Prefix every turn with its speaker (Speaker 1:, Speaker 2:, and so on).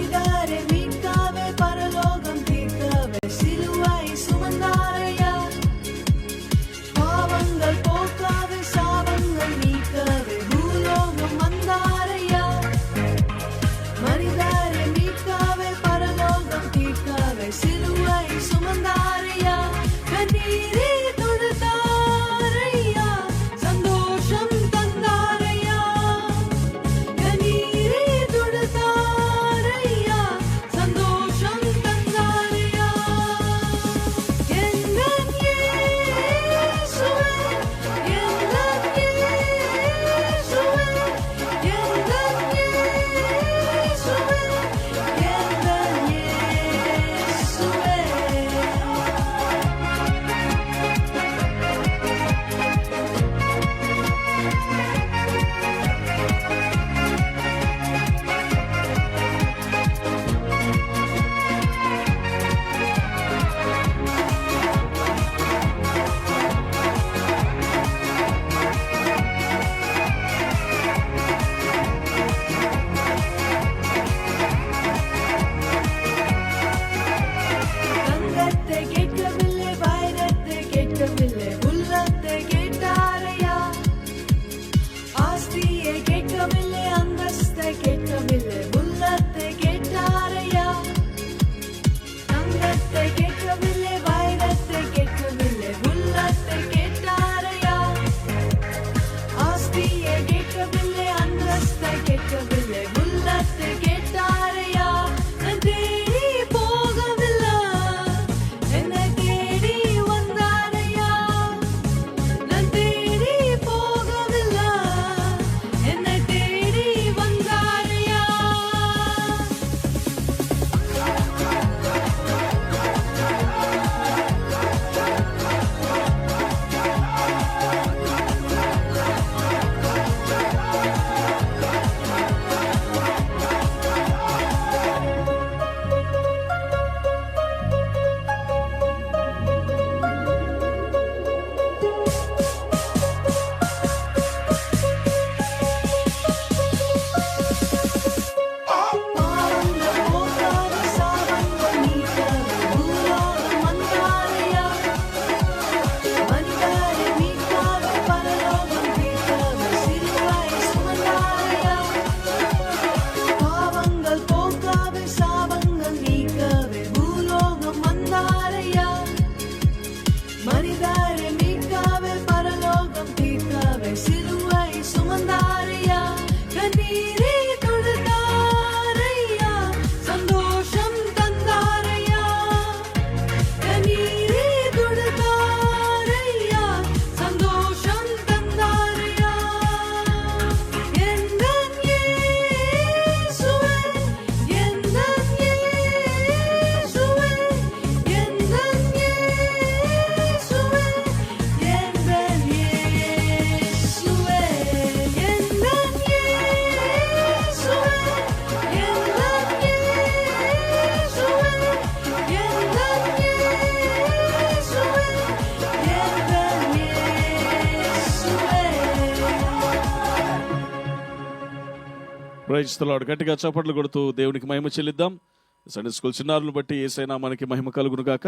Speaker 1: மனிதரை மீட்கவே பரலோகம் தீர்க்கவே சிலுவை சுமந்தாரையா. பாவங்கள் போக்கவே சாபங்கள் நீக்கவே பூலோகம் வந்தாரையா. மனிதரை மீட்கவே பரலோகம் தீர்க்கவே சிலுவை சுமந்தாரையா. கண்ணீரே தொடுத்தாரையா, சந்தோஷம் தந்தாரையா. கண்ணீரே தொடுத்தாரையா, சந்தோஷம் தந்தாரையா. எங்கள் இயேசுவே, எங்கள் இயேசுவே, எங்கள் இயேசுவே, எங்கள் இயேசுவே. தங்கத்தை கேட்கவில்லை, வைரத்தை கேட்கவில்லை, உள்ளத்தை கேட்டாரையா. ஆஸ்தியை கேட்கவில்லை, அந்தஸ்தை கேட்கவில்லை, உள்ளத்தை கேட்டாரையா. தங்கத்தை கேட்கவில்லை, வைரத்தை கேட்கவில்லை, உள்ளத்தை கேட்டாரையா. ஆஸ்தியை கேட்கவில்லை, அந்தஸ்தை கேட்கவில்லை, உள்ளத்தை கேட்டாரையா. நான் தேடி போகவில்லை, என்னை தேடி வந்தாரையா. நான் தேடி போகவில்லை, என்னை தேடி வந்தாரையா. பாவங்கள் போக்கவே சாபங்கள் நீக்கவே பூலோகம் வந்தாரையா. மனிதரை மீட்கவே பரலோகம் தீர்க்கவே சிலுவை சுமந்தாரையா. பாவங்கள் போக்கவே சாபங்கள் நீக்கவே பூலோகம் வந்தாரையா. மனிதரை மீட்கவே பரலோகம் தீர்க்கவே சிலுவை சுமந்தாரையா. கண்ணீரே தொடுத்தாரையா, சந்தோஷம் தந்தாரையா. கண்ணீரே தொடுத்தாரையா, சந்தோஷம் தந்தாரையா. எங்கள் இயேசுவே, எங்கள் இயேசுவே, எங்கள் இயேசுவே, எங்கள் இயேசுவே, எங்கள்
Speaker 2: ప్రైజ్ ది లార్డ్. గట్టిగా చప్పట్లు కొడుతూ దేవునికి మహిమ చెల్లిద్దాం. సండే స్కూల్ చిన్నారులను బట్టి యేసయ్య నామానికి మహిమ కలుగును గాక.